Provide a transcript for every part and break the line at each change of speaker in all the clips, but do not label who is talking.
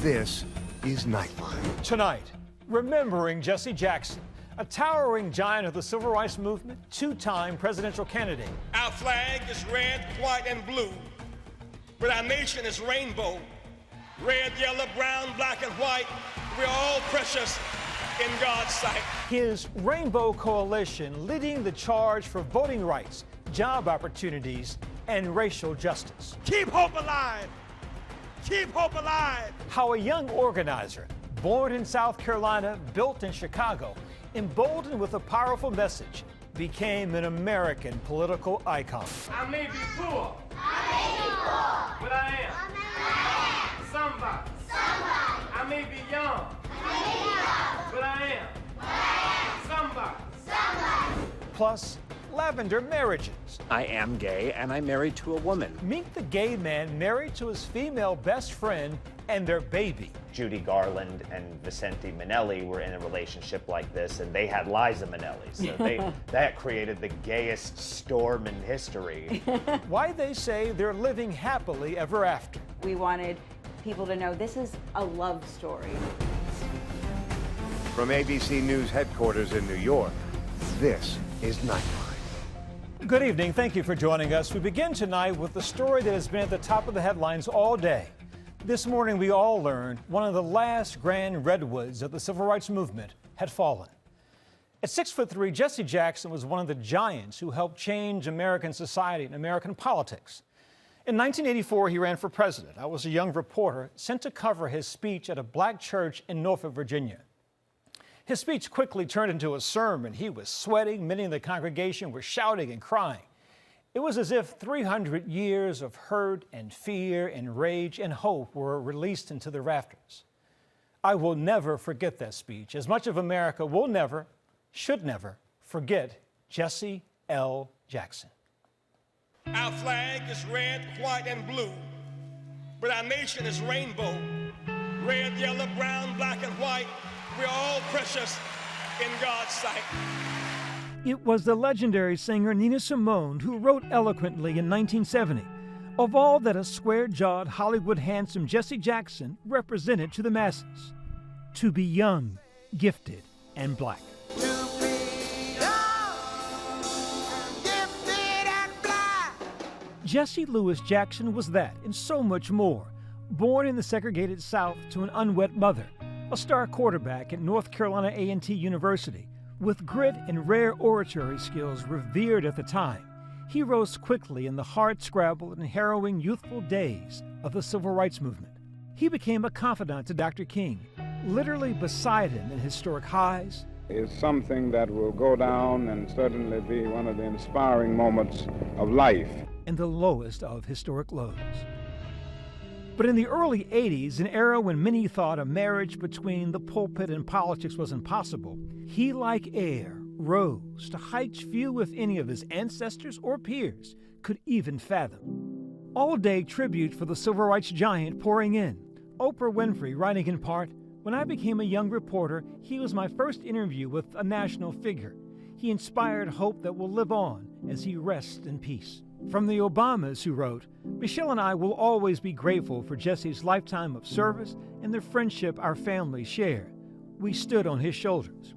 This is Nightline.
Tonight, remembering Jesse Jackson, a towering giant of the civil rights movement, two-time presidential candidate.
Our flag is red, white, and blue, but our nation is rainbow. Red, yellow, brown, black, and white, we're all precious in God's sight.
His Rainbow Coalition leading the charge for voting rights, job opportunities, and racial justice.
Keep hope alive. Keep hope alive.
How a young organizer, born in South Carolina, built in Chicago, emboldened with a powerful message, became an American political icon.
I may be poor, but I am somebody. I may be young, but I am somebody.
Plus, lavender marriages.
I am gay, and I'm married to a woman.
Meet the gay man married to his female best friend and their baby.
Judy Garland and Vicente Minnelli were in a relationship like this, and they had Liza Minnelli. So that created the gayest storm in history.
Why they say they're living happily ever after.
We wanted people to know this is a love story.
From ABC News headquarters in New York, this is Nightline.
Good evening. Thank you for joining us. We begin tonight with the story that has been at the top of the headlines all day. This morning, we all learned one of the last grand redwoods of the civil rights movement had fallen. At 6'3", Jesse Jackson was one of the giants who helped change American society and American politics. In 1984, he ran for president. I was a young reporter sent to cover his speech at a black church in Norfolk, Virginia. His speech quickly turned into a sermon. He was sweating. Many in the congregation were shouting and crying. It was as if 300 years of hurt and fear and rage and hope were released into the rafters. I will never forget that speech. As much of America will never, should never, forget Jesse L. Jackson.
Our flag is red, white, and blue, but our nation is rainbow. Red, yellow, brown, black, and white, we're all precious in God's sight.
It was the legendary singer Nina Simone who wrote eloquently in 1970 of all that a square-jawed Hollywood handsome Jesse Jackson represented to the masses: to be young, gifted, and black. Jesse Louis Jackson was that and so much more. Born in the segregated South to an unwed mother, a star quarterback at North Carolina A&T University, with grit and rare oratory skills revered at the time, he rose quickly in the hard-scrabble and harrowing youthful days of the civil rights movement. He became a confidant to Dr. King, literally beside him in historic highs.
It's something that will go down and certainly be one of the inspiring moments of life.
And the lowest of historic lows. But in the early 80s, an era when many thought a marriage between the pulpit and politics was impossible, he, like air, rose to heights few, if any, of his ancestors or peers could even fathom. All-day tribute for the civil rights giant pouring in. Oprah Winfrey writing in part, "When I became a young reporter, he was my first interview with a national figure. He inspired hope that will live on as he rests in peace." From the Obamas, who wrote, "Michelle and I will always be grateful for Jesse's lifetime of service and the friendship our families shared. We stood on his shoulders."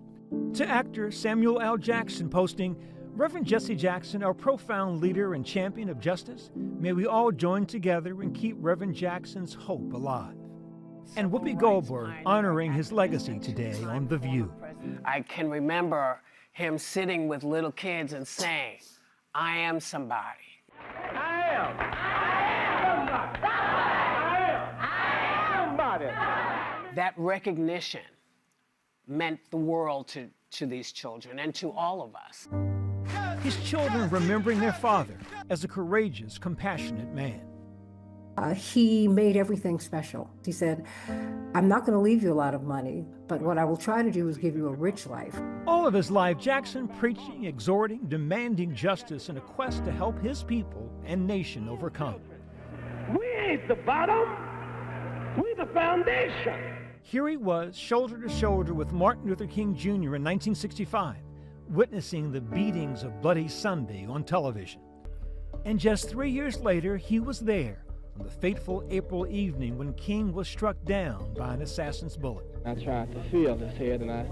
To actor Samuel L. Jackson posting, "Reverend Jesse Jackson, our profound leader and champion of justice, may we all join together and keep Reverend Jackson's hope alive." And Whoopi Goldberg honoring his legacy today on The View.
I can remember him sitting with little kids and saying, "I am somebody. That recognition meant the world to these children and to all of us.
His children remembering their father as a courageous, compassionate man.
He made everything special. He said, "I'm not going to leave you a lot of money, but what I will try to do is give you a rich life."
All of his life, Jackson preaching, exhorting, demanding justice in a quest to help his people and nation overcome.
We ain't the bottom, we the foundation.
Here he was, shoulder to shoulder with Martin Luther King Jr. in 1965, witnessing the beatings of Bloody Sunday on television. And just 3 years later, he was there, on the fateful April evening when King was struck down by an assassin's bullet.
I tried to feel his head, and I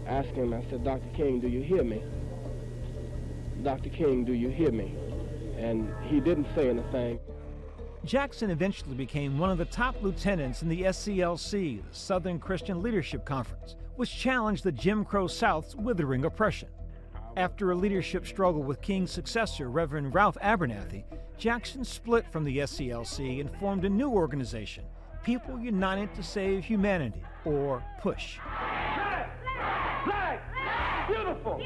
asked him, I said, Dr. King, do you hear me? Dr. King, do you hear me? And he didn't say anything.
Jackson eventually became one of the top lieutenants in the SCLC, the Southern Christian Leadership Conference, which challenged the Jim Crow South's withering oppression. After a leadership struggle with King's successor, Reverend Ralph Abernathy, Jackson split from the SCLC and formed a new organization, People United to Save Humanity, or PUSH.
Black, beautiful.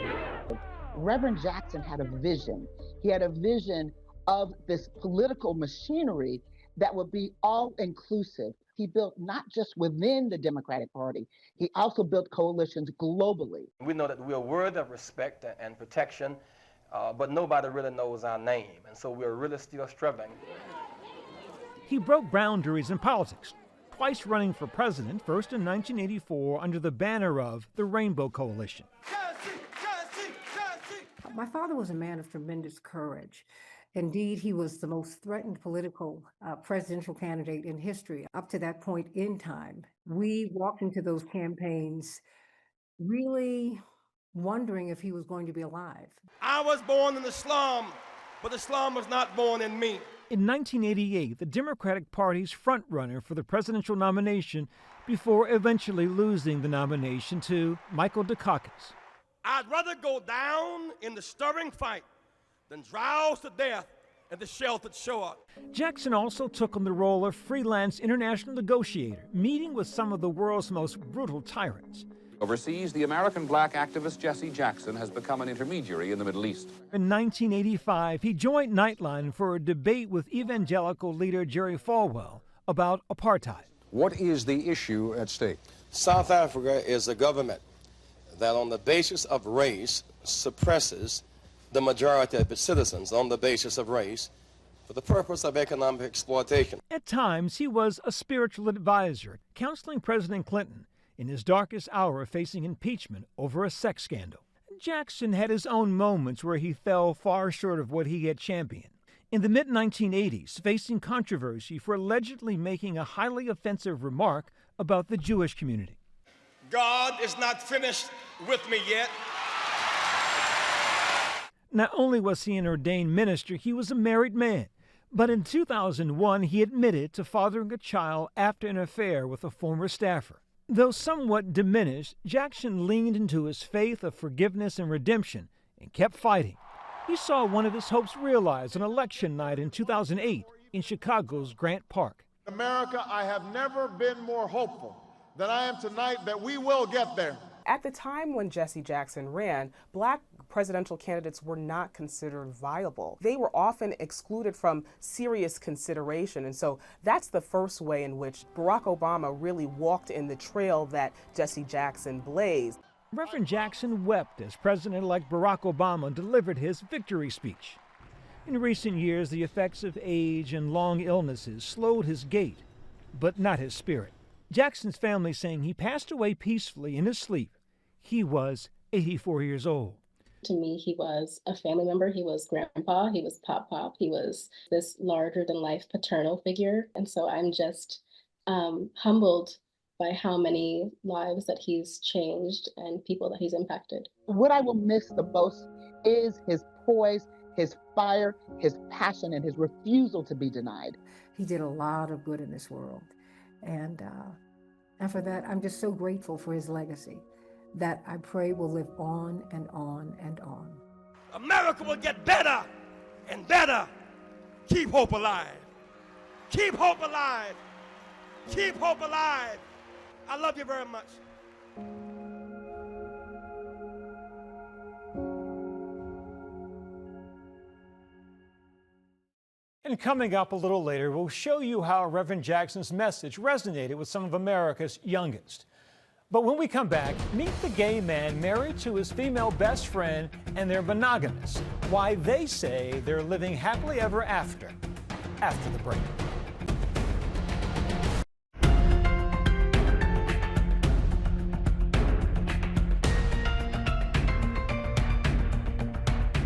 Reverend Jackson had a vision. He had a vision of this political machinery that would be all-inclusive. He built not just within the Democratic Party, he also built coalitions globally.
We know that we're worthy of respect and protection, but nobody really knows our name, and so we're really still struggling.
He broke boundaries in politics, twice running for president, first in 1984 under the banner of the Rainbow Coalition.
My father was a man of tremendous courage. Indeed, he was the most threatened political presidential candidate in history up to that point in time. We walked into those campaigns really wondering if he was going to be alive.
I was born in the slum, but the slum was not born in me.
In 1988, the Democratic Party's frontrunner for the presidential nomination before eventually losing the nomination to Michael Dukakis.
I'd rather go down in the stirring fight than drowse to death at the sheltered shore.
Jackson also took on the role of freelance international negotiator, meeting with some of the world's most brutal tyrants.
Overseas, the American black activist Jesse Jackson has become an intermediary in the Middle East.
In 1985, he joined Nightline for a debate with evangelical leader Jerry Falwell about apartheid.
What is the issue at stake?
South Africa is a government that on the basis of race suppresses the majority of its citizens on the basis of race for the purpose of economic exploitation.
At times, he was a spiritual advisor, counseling President Clinton in his darkest hour facing impeachment over a sex scandal. Jackson had his own moments where he fell far short of what he had championed. In the mid-1980s, facing controversy for allegedly making a highly offensive remark about the Jewish community.
God is not finished with me yet.
Not only was he an ordained minister, he was a married man. But in 2001, he admitted to fathering a child after an affair with a former staffer. Though somewhat diminished, Jackson leaned into his faith of forgiveness and redemption and kept fighting. He saw one of his hopes realized on election night in 2008 in Chicago's Grant Park.
America, I have never been more hopeful than I am tonight that we will get there.
At the time when Jesse Jackson ran, black presidential candidates were not considered viable. They were often excluded from serious consideration, and so that's the first way in which Barack Obama really walked in the trail that Jesse Jackson blazed.
Reverend Jackson wept as President-elect Barack Obama delivered his victory speech. In recent years, the effects of age and long illnesses slowed his gait, but not his spirit. Jackson's family saying he passed away peacefully in his sleep. He was 84 years old.
To me, he was a family member. He was grandpa. He was pop-pop. He was this larger-than-life paternal figure. And so I'm just humbled by how many lives that he's changed and people that he's impacted.
What I will miss the most is his poise, his fire, his passion, and his refusal to be denied.
He did a lot of good in this world. And for that, I'm just so grateful for his legacy that I pray will live on and on and on.
America will get better and better. Keep hope alive. Keep hope alive. Keep hope alive. I love you very much.
And coming up a little later, we'll show you how Reverend Jackson's message resonated with some of America's youngest. But when we come back, meet the gay man married to his female best friend, and they're monogamous. Why they say they're living happily ever after the break.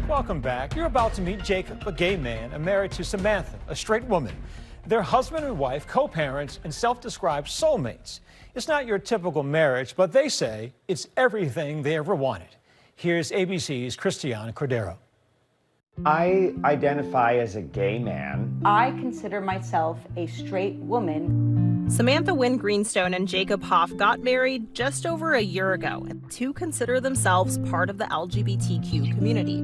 Welcome back. You're about to meet Jacob, a gay man, and married to Samantha, a straight woman. They're husband and wife, co-parents, and self-described soulmates. It's not your typical marriage, but they say it's everything they ever wanted. Here's ABC's Christiane Cordero.
I identify as a gay man.
I consider myself a straight woman.
Samantha Wynn Greenstone and Jacob Hoff got married just over a year ago. Two consider themselves part of the LGBTQ community.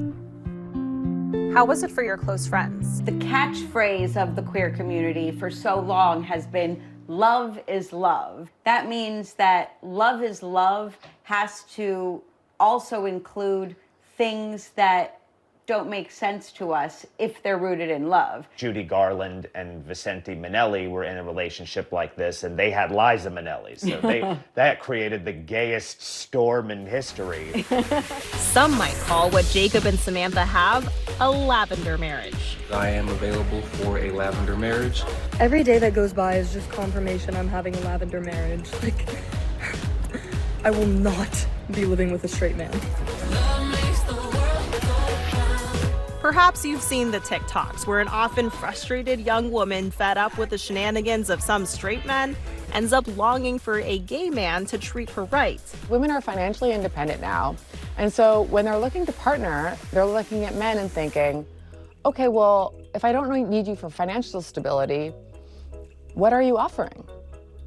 How was it for your close friends?
The catchphrase of the queer community for so long has been, love is love. That means that love is love has to also include things that don't make sense to us if they're rooted in love.
Judy Garland and Vicente Minnelli were in a relationship like this, and they had Liza Minnelli. So that created the gayest storm in history.
Some might call what Jacob and Samantha have a lavender marriage.
I am available for a lavender marriage.
Every day that goes by is just confirmation I'm having a lavender marriage. Like, I will not be living with a straight man.
Perhaps you've seen the TikToks where an often frustrated young woman fed up with the shenanigans of some straight men ends up longing for a gay man to treat her right.
Women are financially independent now, and so when they're looking to partner, they're looking at men and thinking, okay, well, if I don't need you for financial stability, what are you offering?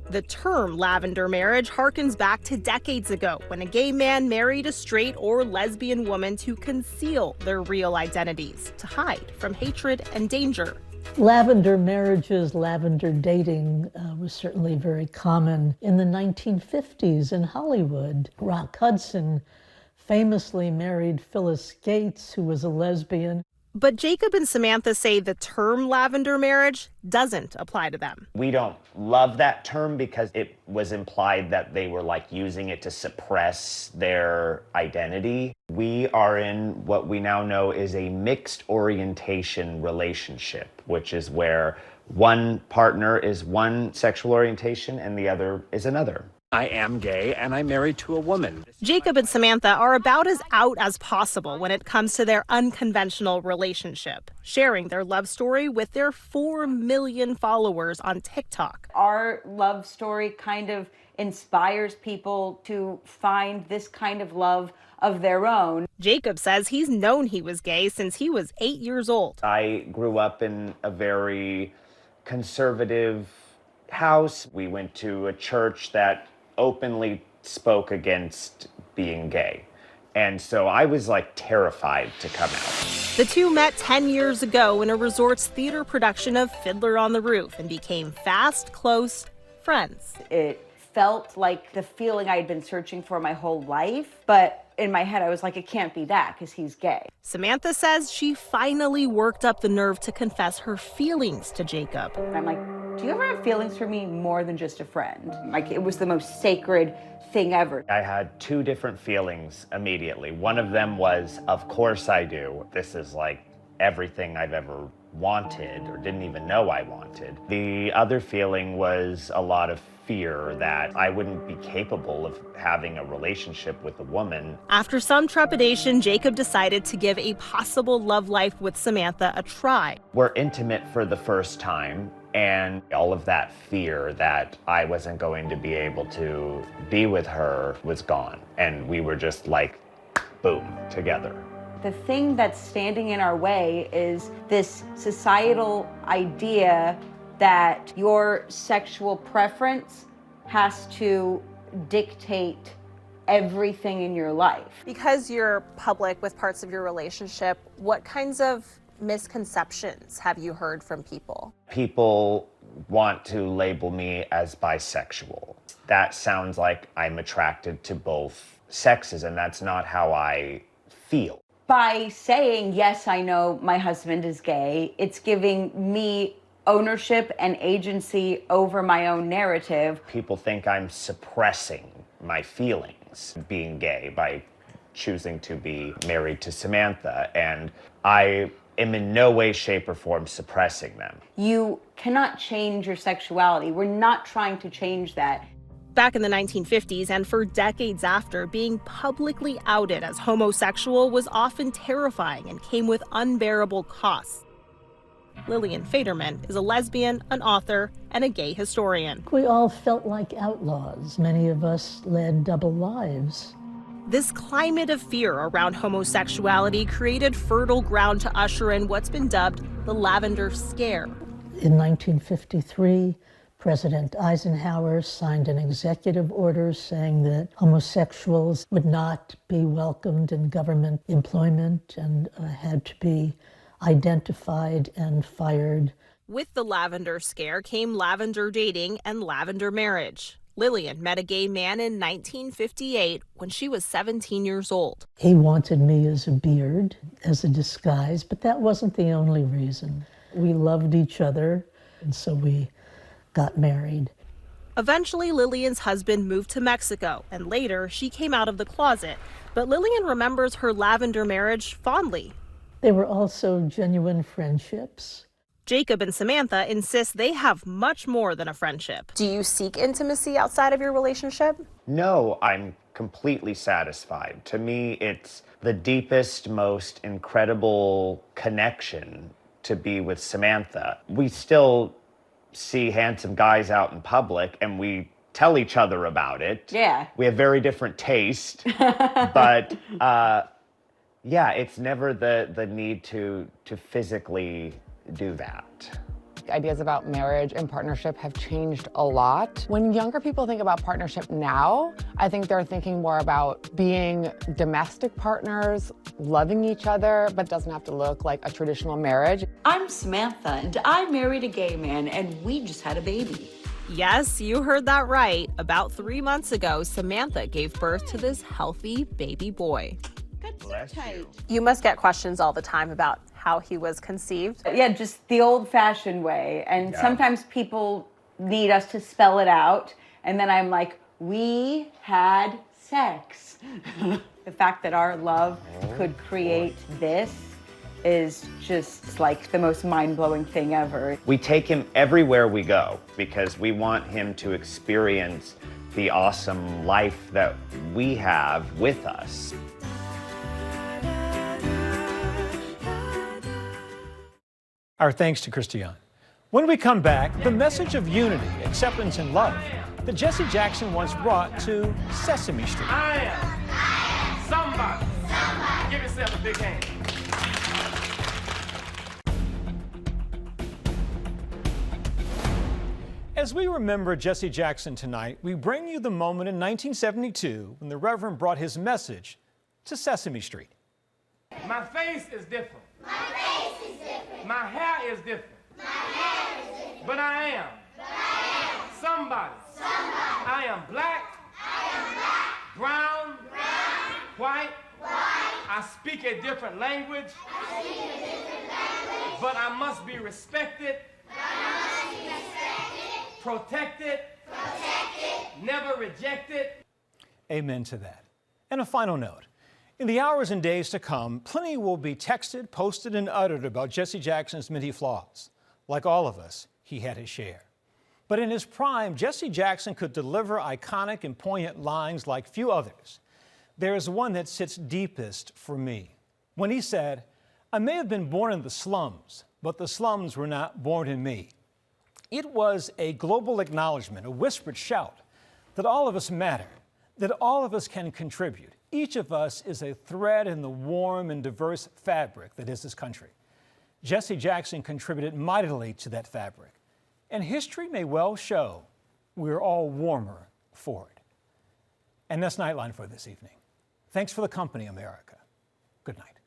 The term lavender marriage harkens back to decades ago when a gay man married a straight or lesbian woman to conceal their real identities, to hide from hatred and danger.
Lavender marriages, lavender dating was certainly very common in the 1950s in Hollywood. Rock Hudson famously married Phyllis Gates, who was a lesbian.
But Jacob and Samantha say the term lavender marriage doesn't apply to them.
We don't love that term because it was implied that they were like using it to suppress their identity. We are in what we now know is a mixed orientation relationship, which is where one partner is one sexual orientation and the other is another.
I am gay and I'm married to a woman.
Jacob and Samantha are about as out as possible when it comes to their unconventional relationship, sharing their love story with their 4 million followers on TikTok.
Our love story kind of inspires people to find this kind of love of their own.
Jacob says he's known he was gay since he was 8 years old.
I grew up in a very conservative house. We went to a church that openly spoke against being gay. And so I was like terrified to come out.
The two met 10 years ago in a resort's theater production of Fiddler on the Roof and became fast, close friends.
It felt like the feeling I had been searching for my whole life, but in my head I was like, it can't be that because he's gay.
Samantha says she finally worked up the nerve to confess her feelings to Jacob.
And I'm like, do you ever have feelings for me more than just a friend? Like, it was the most sacred thing ever.
I had 2 different feelings immediately. One of them was, of course I do. This is like everything I've ever wanted or didn't even know I wanted. The other feeling was a lot of fear that I wouldn't be capable of having a relationship with a woman.
After some trepidation, Jacob decided to give a possible love life with Samantha a try.
We're intimate for the first time, and all of that fear that I wasn't going to be able to be with her was gone. And we were just like, boom, together.
The thing that's standing in our way is this societal idea that your sexual preference has to dictate everything in your life.
Because you're public with parts of your relationship, what kinds of misconceptions have you heard from people?
People want to label me as bisexual. That sounds like I'm attracted to both sexes, and that's not how I feel.
By saying, yes, I know my husband is gay, it's giving me ownership and agency over my own narrative.
People think I'm suppressing my feelings being gay by choosing to be married to Samantha, and I am in no way, shape, or form suppressing them.
You cannot change your sexuality. We're not trying to change that.
Back in the 1950s and for decades after, being publicly outed as homosexual was often terrifying and came with unbearable costs. Lillian Faderman is a lesbian, an author, and a gay historian.
We all felt like outlaws. Many of us led double lives.
This climate of fear around homosexuality created fertile ground to usher in what's been dubbed the Lavender Scare.
In 1953, President Eisenhower signed an executive order saying that homosexuals would not be welcomed in government employment and had to be identified and fired.
With the Lavender Scare came lavender dating and lavender marriage. Lillian met a gay man in 1958 when she was 17 years old.
He wanted me as a beard, as a disguise, but that wasn't the only reason. We loved each other, and so we got married.
Eventually, Lillian's husband moved to Mexico, and later she came out of the closet. But Lillian remembers her lavender marriage fondly.
They were also genuine friendships.
Jacob and Samantha insist they have much more than a friendship. Do you seek intimacy outside of your relationship?
No, I'm completely satisfied. To me, it's the deepest, most incredible connection to be with Samantha. We still see handsome guys out in public and we tell each other about it.
Yeah.
We have very different taste, but yeah, it's never the need to physically do that.
Ideas about marriage and partnership have changed a lot. When younger people think about partnership now, I think they're thinking more about being domestic partners, loving each other, but doesn't have to look like a traditional marriage.
I'm Samantha, and I married a gay man, and we just had a baby.
Yes, you heard that right. About 3 months ago, Samantha gave birth to this healthy baby boy.
That's so tight.
You must get questions all the time about how he was conceived.
Yeah, just the old-fashioned way. And sometimes people need us to spell it out. And then I'm like, we had sex. The fact that our love could create this is just like the most mind-blowing thing ever.
We take him everywhere we go because we want him to experience the awesome life that we have with us.
Our thanks to Christiane. When we come back, the message of unity, acceptance, and love that Jesse Jackson once brought to Sesame Street.
I am somebody. Give yourself a big hand.
As we remember Jesse Jackson tonight, we bring you the moment in 1972 when the Reverend brought his message to Sesame Street.
My face is different.
My face is different.
My hair is different.
My hair is different.
But I am. Somebody.
Somebody.
I am black.
I am black.
Brown.
Brown.
White.
White.
I speak a different language.
I speak a different language.
But I must be respected.
But I must be respected.
Protected.
Protected.
Never rejected.
Amen to that. And a final note. In the hours and days to come, plenty will be texted, posted, and uttered about Jesse Jackson's many flaws. Like all of us, he had his share. But in his prime, Jesse Jackson could deliver iconic and poignant lines like few others. There is one that sits deepest for me. When he said, "I may have been born in the slums, but the slums were not born in me." It was a global acknowledgement, a whispered shout, that all of us matter, that all of us can contribute. Each of us is a thread in the warm and diverse fabric that is this country. Jesse Jackson contributed mightily to that fabric, and history may well show we're all warmer for it. And that's Nightline for this evening. Thanks for the company, America. Good night.